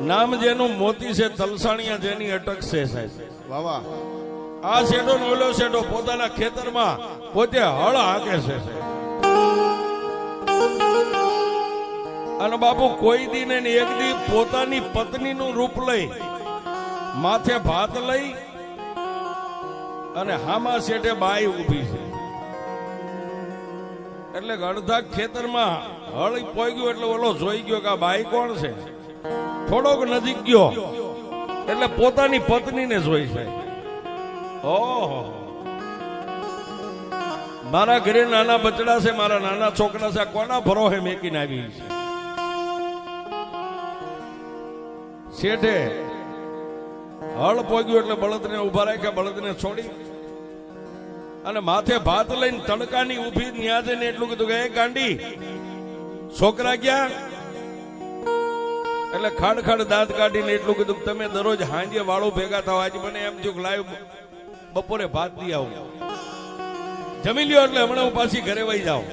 નામ જેનું મોતી છે, તલસાણિયા જેની અટક છે સાહેબ. વાહ વાહ. આ શેઠો નો ઓલો શેઠો પોતાના ખેતરમાં પોતે હળ હાંકે છે. અને બાપુ કોઈ દી ને એક દી પોતાની પત્નીનું રૂપ લઈ માથે ભાત લઈ અને હામા શેઠે બાઈ ઊભી છે. એટલે અડધા ખેતરમાં હળ પોઈ ગયો એટલે ઓલો જોઈ ગયો કે આ બાઈ કોણ છે. થોડોક નજીક ગયો એટલે પોતાની પત્નીને જોઈ છે. ઓહો, મારા ઘરે નાના બચડા છે, મારા નાના છોકરા છે, કોના ભરોહે મેકીને આવી છે. શેઠે હળ પોગ્યું એટલે બળદને ઉભા રાખ્યા, બળદને છોડી અને માથે ભાત લઈને તડકાની ઊભી ન્યાજે ને એટલું કીધું કે એ ગાંડી છોકરા ક્યાં? એટલે ખાડ ખાડ દાંત કાઢીને એટલું કીધું કે તમે દરરોજ હાંજે વાળો ભેગા થાવ, આજે મને એમ થયું કે લાવ બપોરે ભાત દી આવું, જમી લ્યો એટલે હમણાં હું પાછી ઘરે વહી જાઉં.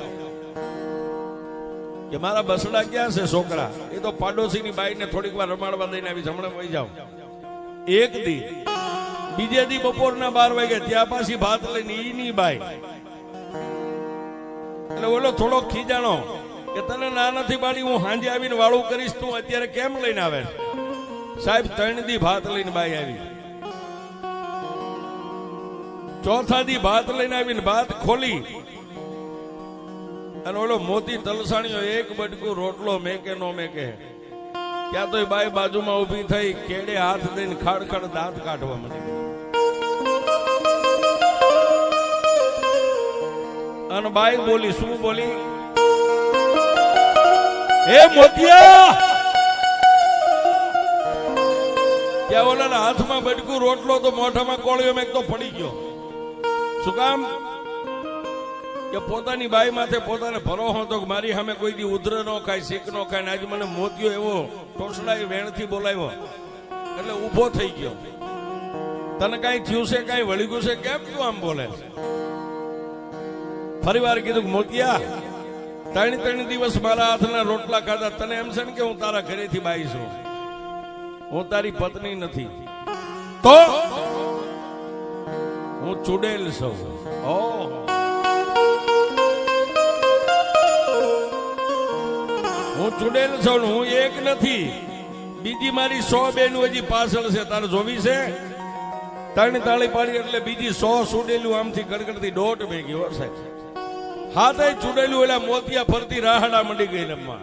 કે મારા બસડા ક્યાં છે છોકરા? એ તો પાડોશીની બાઈને થોડીક વાર રમાડવા દઈને આવી, હમણાં વહી જાઉં. એક દી બીજે દી બપોરના 12 વાગે ત્યાં પાછી ભાત લઈને ઈની બાઈ. એટલે ઓલો થોડો ખીજાણો કે તને ના નથી પાડી, હું હાંજે આવીને વાળું કરીશ, તું અત્યારે કેમ લઈને આવે? સાહેબ 3 દી ભાત લઈને બાઈ આવી. ચોથા દી ભાત લઈને આવીને ભાત ખોલી અને ઓલો મોતી તલસાણીઓ એક બટકું રોટલો મેકે નો મેકે. ત્યાં તો એ બાઈ બાજુમાં ઉભી થઈ, કેડે હાથ દઈને ખાડ ખાડ દાંત કાઢવા માંડી. અને બાઈ બોલી, શું બોલી? હે મોતિયા! ત્યાં ઓલાના હાથમાં બટકું રોટલો તો મોઢામાં કોળિયો મેક તો પડી ગયો. શું કામ? કે પોતાની બાઈ માથે પોતાને ભરોસો હતો કે મારી સામે કોઈ દી ઉધર નો ખાય, શીખ નો ખાય, ને આજે મને મોતિયો એવો ટોસડાઈ વેણથી બોલાવ્યો એટલે ઉભો થઈ ગયો. તને કઈ થયું છે, કઈ વળી ગયું છે, કેમ તું આમ બોલે? ફરી વાર કીધું કે મોતિયા 3 દિવસ મારા હાથના રોટલા ખાધા, તને એમ છે ને કે હું તારા ઘરેથી બાઈ છું, હું તારી પત્ની નથી, તો હું ચૂડેલ છું. ઓહ, હું ચૂડેલ છું, હું એક નથી, બીજી મારી 100 બેનું હજી પાછળ છે, તારે જોવી છે? 3 તાળી પાડી એટલે બીજી 100 ચૂડેલું આમથી ગડગડતી દોટ ભેગી. હો સાહેબ, હાથે ચૂડેલું એટલે મોતિયા ફરતી રાહડા મંડી ગઈ રમવા.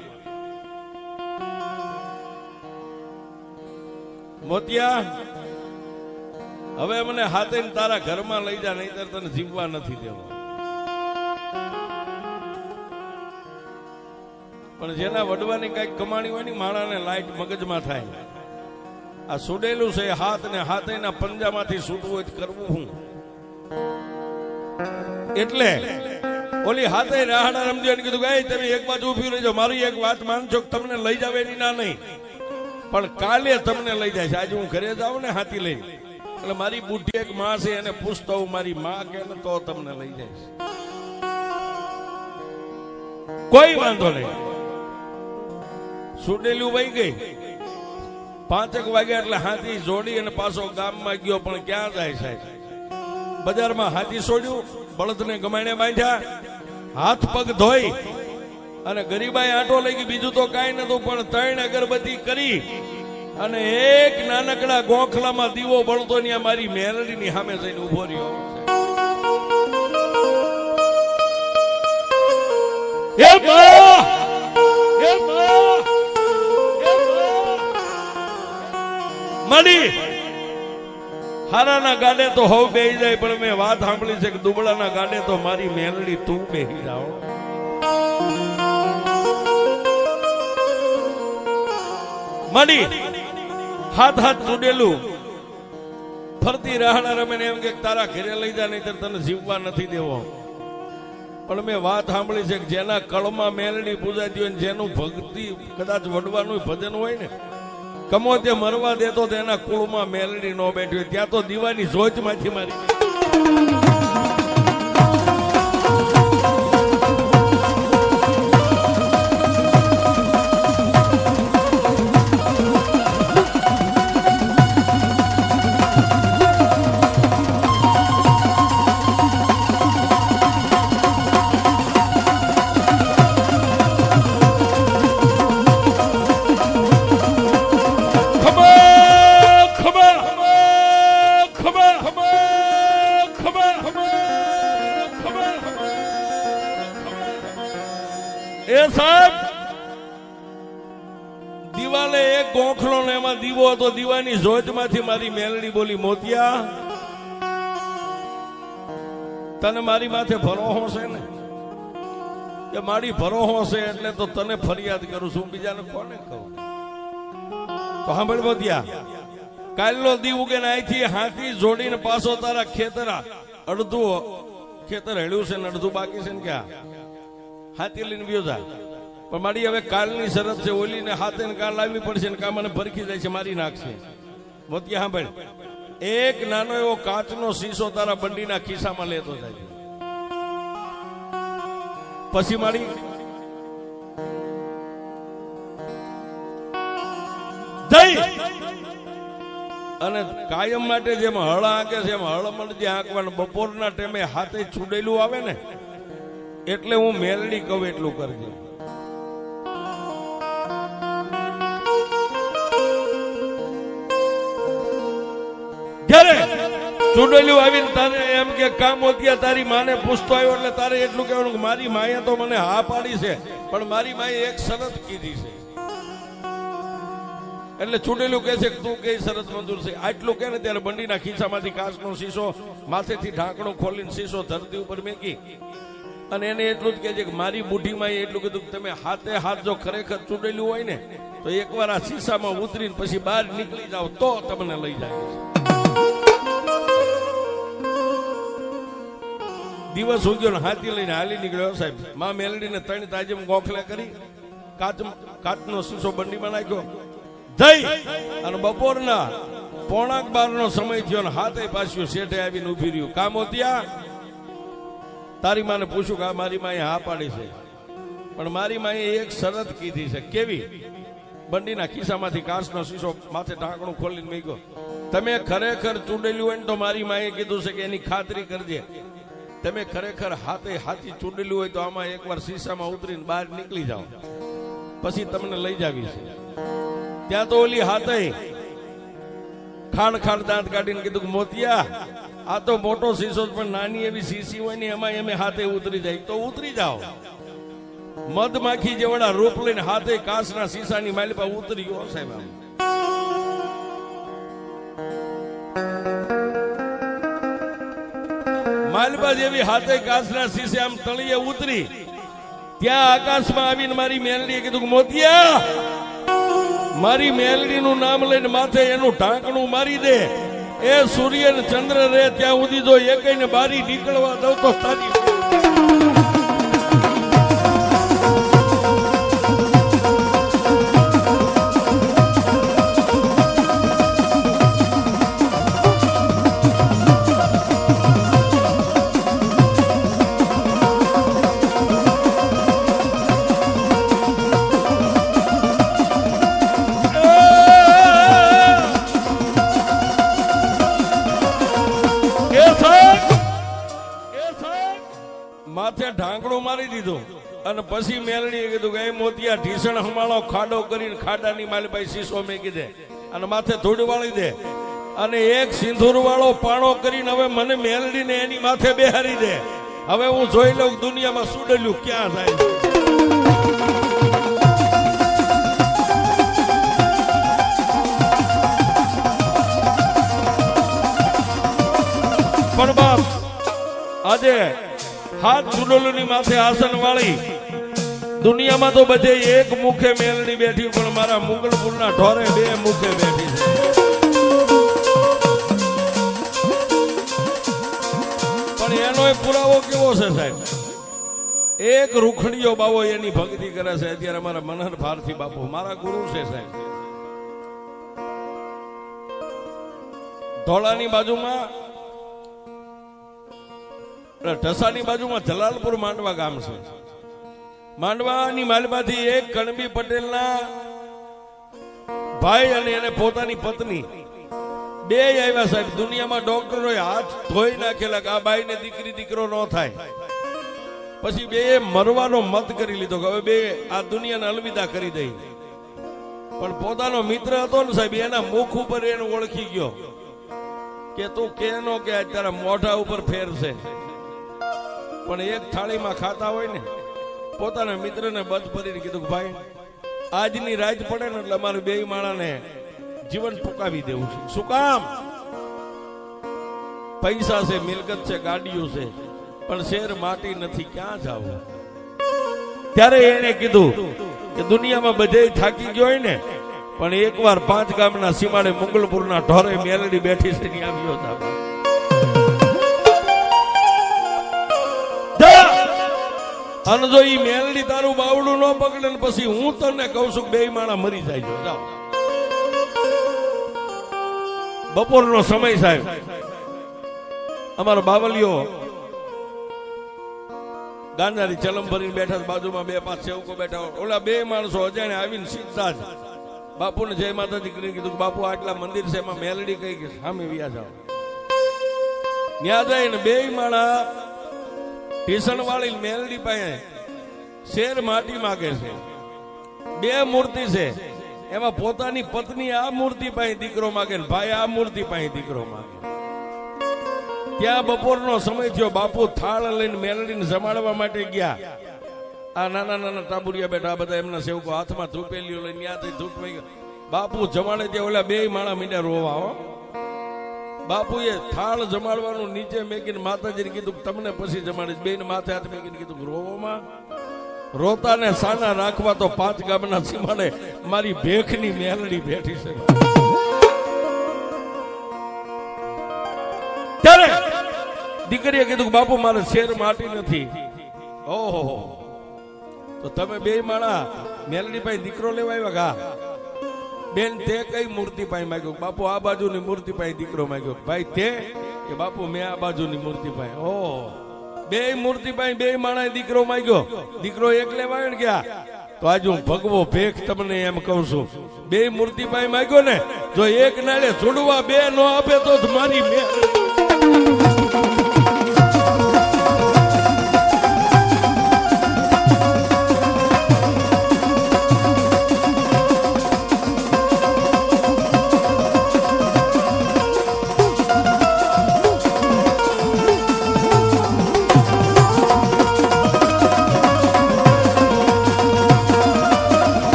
મોતિયા, હવે મને હાથે તારા ઘરમાં લઈ જા, નહીતર તને જીવવા નથી દેવા. પણ જેના વડવાની કઈક કમાણી હોય ને માણાને લાઈટ મગજમાં થાય. આ સુડેલું છે હાથ ને હાથેના પંજામાંથી છૂટવું હોય કરવું હું. એટલે ઓલી હાથે રાહડા રમજો એને કીધું કે તમે એક બાજુ ઉભી રહેજો, મારી એક વાત માનજો કે તમને લઈ જાવ એની ના નહીં, પણ કાલે તમને લઈ જાય છે. આજે હું ઘરે જાઉં ને હાથી લઈને, એટલે મારી બુઢી એક માં છે એને પૂછતો હું, મારી માં કે તો તમને લઈ જાય. કોઈ વાંધો નહીં. સુડેલું વહી ગઈ. 5 વાગ્યા એટલે હાથી જોડી અને પાછો ગામમાં ગયો. પણ ક્યાં જાય સાહેબ? બજારમાં હાથી છોડ્યું, બળદને ગમાણે બાંધ્યા, હાથ પગ ધોઈ અને ગરીબાઈ આટો લઈ ગઈ. બીજું તો કાંઈ નતું, પણ 3 અગરબત્તી કરી અને એક નાનકડા ગોખલામાં દીવો બળતો ત્યાં મારી મેલડીની સામે જઈને ઉભો રહ્યો. હે મા! હે મા! મળી હારાના ગાડે તો હવ બેહી જાય, પણ મેં વાત સાંભળી છે કે દુબળાના ગાડે તો મારી મેલડી તું બેહી જાઓ. મળી હાથ ચૂડેલું ફરતી રાહડા રમે એમ કે તારા ઘરે લઈ જા, નહીતર તને જીવવા નથી દેવો. પણ મેં વાત સાંભળી છે કે જેના કળમાં મેલડી પૂજાતી હોય, જેનું ભક્તિ કદાચ વડવાનું ભજન હોય ને, કમો તે મરવા દેતો તેના કુળમાં મેલડી ન બેઠી હોય, ત્યાં તો દીવાની જોજમાંથી મારી. દિવાલે એક ગોખલો ને એમાં દીવો હતો. દીવાની જોજમાંથી મારી મેલડી બોલી, મોતિયા તને મારી માથે ભરોહો છે ને? કે મારી ભરોહો છે એટલે તો તને ફરિયાદ કરું છું, બીજાને કોને કહું? તો સાંભળ મોતિયા, કાલનો દી ઉગે ને અહીંથી હાથી જોડીને પાછો તારા ખેતર, અડધું ખેતર હેડ્યું છે ને અડધું બાકી છે ને, ક્યાં હાથી લઈને ગયો જા. પણ મારી હવે કાલની શરત છે, ઓલીને હાથે ને કાલ લાવવી પડશે ને, કા મને ભરખી જાય છે, મારી નાખશે. મોતિયા સાંભળ, એક નાનો એવો કાચનો શીશો તારા બંડીના ખિસ્સામાં લેતો જાય. પછી મારી જઈ અને કાયમ માટે જેમ હળ આંકે છે એમ હળ મળજે આંકવાનું. બપોરના ટાઈમે હાથે છુડેલું આવે ને એટલે હું મેલડી કહું એટલું કરજે. જ્યારે ચૂડેલું આવીને તારે એમ કે કામ હોતી તારી માને પૂછતો આવ્યો એટલે તારે એટલું કહેવાનું કે મારી માએ તો મને હા પાડી છે, પણ મારી માએ એક શરત કીધી છે. એટલે ચૂડેલું કહે છે કે તું કઈ શરત મંજૂર છે? આટલું કે ને ત્યારે બંડીના ખિસ્સામાંથી કાચનો શીશો માથેથી ઢાંકણું ખોલીને શીશો ધરતી ઉપર મેકી અને એને એટલું જ કહે છે કે મારી બુઢીમાં એટલું કીધું કે તમે હાથે હાથ જો ખરેખર ચૂડેલું હોય ને તો એકવાર આ શીશામાં ઉતરીને પછી બહાર નીકળી જાવ તો તમને લઈ જાય છે. દિવસ ઉગ્યો ને હાથી લઈને હાલી નીકળ્યો સાહેબ. માં મેલડીને 3 તાજમ ગોખલે કરી કાચનો શીશો બંડીમાં નાખ્યો જઈ અને બપોરના 11:15 સમય થયો ને હાથે પાછું શેઠે આવીને ઉભી રહ્યું. કામ હોતિયા તારી માને પૂછ્યું કે મારી માએ હા પાડી છે, પણ મારી માએ એક શરત કીધી છે. કેવી? બંડીના ખિસ્સામાંથી કાચનો શીશો માથે ઢાંકણું ખોલીને મૂક્યો. તમે ખરેખર ચૂડેલું હોય ને તો મારી માએ કીધું છે કે એની ખાતરી કરજે. તમે ખરેખર હાથે હાથી ચૂડેલું હોય તો આમાં એકવાર શીશામાં ઉતરીને બહાર નીકળી જાઓ, પછી તમને લઈ જાવી છે. ત્યાં તો ઓલી હાથે ખાડ દાંત કાઢીને કીધું કે મોતિયા આ તો મોટો શીશો પણ નાની એવી શીશી હોય ને એમાં અમે હાથે ઉતરી જાય તો ઉતરી જાઓ. મધમાખી જેવડા રૂપ લઈને હાથે કાચના શીશાની માલિપા ઉતરી ગયો સાહેબ. માલિપા જેવી હાથે કાચના શીશે આમ તળિયે ઉતરી ત્યાં આકાશમાં આવીને મારી મેલડીએ કીધું કે મોતિયા મારી મેલડીનું નામ લઈને માથે એનું ઢાંકણું મારી દે. એ સૂર્ય ને ચંદ્ર રે ત્યાં સુધી જો એકઈને બારી નીકળવા દઉં તો તારી માથે ઢાંકણું મારી દીધું અને પછી મેલડીએ કીધું કે એ મોતિયા ઢીસણ હમાળો ખાડો કરીને ખાડાની માલભાઈ શીશો મેકી દે અને માથે ધૂળ વાળી દે અને એક સિંદૂર વાળો પાણો કરીને હવે મને મેલડીને એની માથે બેહારી દે. હવે હું જોઈ લઉં દુનિયામાં સુડેલું ક્યાં થાય. પણ બાપ આજે હાથ ચૂડોલુની માથે આસન વાળી દુનિયામાં તો બધે એક મુખે મેલડી બેઠી, પણ મારા મુગલપુરના ઢોરે 2 મુખે બેઠી છે. પણ એનો પુરાવો કેવો છે સાહેબ? એક રૂખડીયો બાવો એની ભક્તિ કરે છે. અત્યારે મારા મનહર ભારતી બાપુ મારા ગુરુ છે સાહેબ. ધોળાની બાજુમાં ઢસાની બાજુમાં જલાલપુર માંડવા ગામ છે. માંડવાની માલમાંથી એક કણબી પટેલના ભાઈ અને એને પોતાની પત્ની 2 આવ્યા સાહેબ. દુનિયામાં ડોક્ટરોએ હાથ ધોઈ નાખેલા કે આ બાઈને દીકરો ન થાય. પછી 2 મરવાનો મત કરી લીધો કે હવે 2 આ દુનિયાને અલવિદા કરી દઈ. પણ પોતાનો મિત્ર હતો ને સાહેબ એના મુખ ઉપર એને ઓળખી ગયો કે તું કેનો કે તારા મોઢા ઉપર ફેર છે. પણ એક થાળીમાં ખાતા હોય ને પોતાના મિત્રને બધ ભરીને કીધું કે ભાઈ આજની રાત પડે ને એટલે અમારે બે માણાને જીવન ટૂંકાવી દેવું છે. શું કામ? પૈસા છે, મિલકત છે, ગાડીઓ છે, પણ શેર માટી નથી, ક્યાં જાવું? ત્યારે એને કીધું કે દુનિયામાં બધે થાકી ગયો હોય ને, પણ એકવાર 5 ગામના સીમાડે મુગલપુરના ઢોરે મેલડી બેઠી છે ને આવ્યો હતા. અને જો ઈ મેલડી તારું બાવડું ન પકડે ને પછી હું તને કહું છું બે માણા મરી જાય. જાઓ, બપોરનો સમય સાહેબ, અમારો બાવલિયો ગાંધારી ચલમ ભરીને બેઠા, બાજુમાં 2-5 સેવકો બેઠા. ઓલા 2 માણસો અજાણે આવીને સીધા જ બાપુને જય માતાજી કરીને કીધું કે બાપુ આટલા મંદિર છે, એમાં મેલડી કઈ કે સામે વ્યા જાઓ. ત્યાં જઈને 2 માણા ઢીસણ વાળી મેલડી પાસે શેર માટી માગે છે. 2 મૂર્તિ છે, એમાં પોતાની પત્ની આ મૂર્તિ પાસે દીકરો માગે ને ભાઈ આ મૂર્તિ પાસે દીકરો માગે. ત્યાં બપોરનો સમય થયો. બાપુ થાળ લઈને મેલડીને જમાડવા માટે ગયા. આ નાના નાના ટાબુરિયા બેઠા, બધા એમના સેવકો હાથમાં ધૂપેલીઓ લઈને ત્યાંથી ધૂપ લઈ ગયા. બાપુ જમાડે ત્યાં ઓલા 2 માણા મીંડા રોવા. હો, બાપુએ થાળ જમાડવાનું નીચે મેકીને માતાજીને કીધું તમને પછી જમાડીશ. 2 ને માથે હાથ મેકીને કીધું રોવામાં રોતા ને સાના રાખવા તો 5 ગામના સીમાડે મારી ભેખની મેલડી બેઠી છે. ત્યારે દીકરીએ કીધું બાપુ મારે શેર માટી નથી. ઓહો, તો તમે 2 માણા મેલડી પાસે દીકરો લેવા આવ્યા? કા બેન તે કઈ મૂર્તિ પાસે માંગ્યો? બાપુ આ બાજુની મૂર્તિ પાસે દીકરો માંગ્યો. ભાઈ તે કે બાપુ મેં આ બાજુની મૂર્તિ પાસે. ઓહો, 2 મૂર્તિ પાસે 2 માણા દીકરો માંગ્યો. દીકરો એક લેવા આવ્યો ને ગયા તો આજે હું ભગવો ભેખ તમને એમ કહું છું, 2 મૂર્તિ પાસે માંગ્યો ને, જો એક નાળે છોડવા 2 નો આપે તો જ મારી મેં.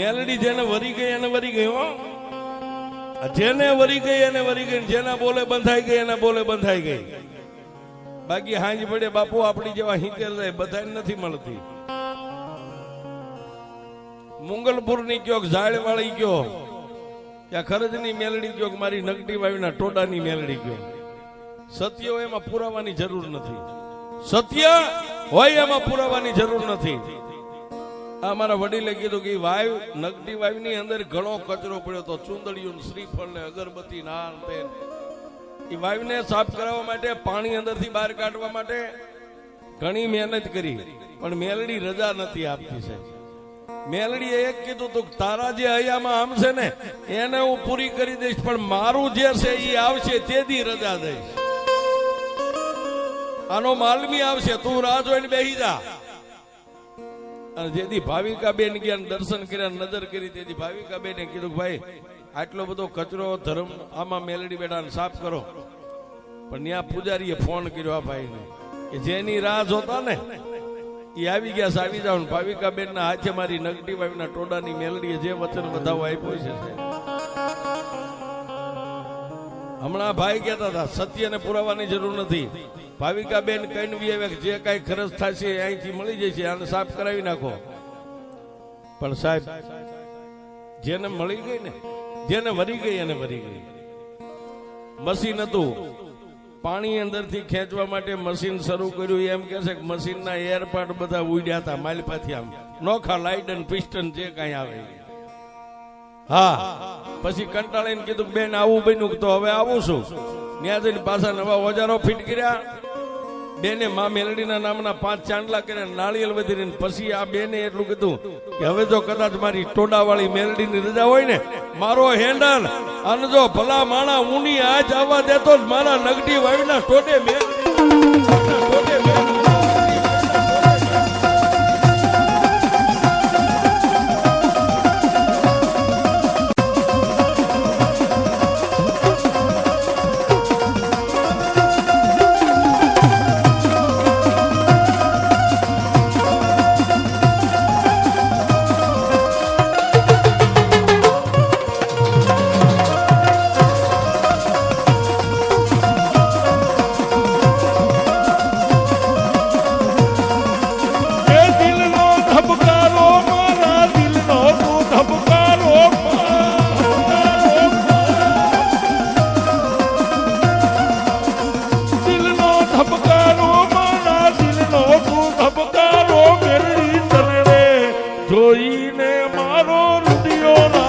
મેલડી જેને વરી ગઈ એને વરી ગઈ. હો, જેને વરી ગઈ એને વરી ગઈ. જેના બોલે બંધાઈ ગઈ એના બોલે બંધાઈ ગઈ. બાકી હાંજ પડે બાપુ આપણી જેવા 70 જાય બધા નથી મળતી. મુંગલપુર ની કયો, ઝાડ વાળી કયો, ત્યાં ખરજની મેલડી કયો, મારી નગટી વાવીના ટોડાની મેલડી કયો. સત્ય હોય એમાં પુરાવાની જરૂર નથી. સત્ય હોય એમાં પુરાવાની જરૂર નથી. આ મારા વડીલે કીધું કે વાયુ નગટી વાયુની અંદર ઘણો કચરો પડ્યો તો, ચુંદડીયું, શ્રીફળ ને અગરબત્તી નાન તેલ. એ વાયુને સાફ કરાવવા માટે, પાણી અંદરથી બહાર કાઢવા માટે ઘણી મહેનત કરી, પણ મેલડી રજા નથી આપતી છે. મેલડીએ એક કીધું તું તારા જે હૈયામાં આમ છે ને એને હું પૂરી કરી દઈશ, પણ મારું જે છે એ આવશે તેથી રજા દઈશ. આનો માલમી આવશે, તું રાહ જોઈને બેસી જા. અને જેથી ભાવિકા બેન ગયા દર્શન કર્યા, નજર કરી, તેથી ભાવિકા બેને કીધું ભાઈ આટલો બધો કચરો ધર્મ આમાં મેલડી બેઠા સાફ કરો. પણ ત્યાં પૂજારીએ ફોન કર્યો આ ભાઈને કે જેની રાહ જોતા ને એ આવી ગયા, આવી જાવ. ભાવિકા બેન ના હાથે મારી નગટી વાવીના ટોડાની મેલડીએ જે વચન વધાવો આપ્યો છે. હમણાં ભાઈ કહેતા હતા સત્યને પુરાવાની જરૂર નથી. ભાવિકા બેન કઈ આવ્યા જે કઈ ખર્ચ થશે અહીંથી મળી જશે, આને સાફ કરાવી નાખો. પણ સાહેબ જેને મળી ગઈ ને, જેને વરી ગઈ એને વરી ગઈ. મશીન હતું, પાણી અંદરથી ખેંચવા માટે મશીન શરૂ કર્યું. એમ કે છે કે મશીનના એરપાર્ટ બધા ઉડ્યા હતા માલપાથી, આમ નોખા લાઇટ અને પિસ્ટન જે કઈ આવે. હા, પછી કંટાળીને કીધું બેન આવું બન્યું તો હવે આવું છું. ત્યાં જઈને પાછા નવા ઓજારો ફિટ કર્યા. બેને માં મેલડીના નામના 5 ચાંદલા કર્યા, નાળિયેર વધીને. પછી આ બેને એટલું કીધું કે હવે જો કદાચ મારી ટોડાવાળી મેલડીની રજા હોય ને, મારો હેન્ડલ અને જો ભલા માણા ઊની આજ આવવા દેતો જ મારા નગડી વાવીના ટોડે મારો રૂપિયો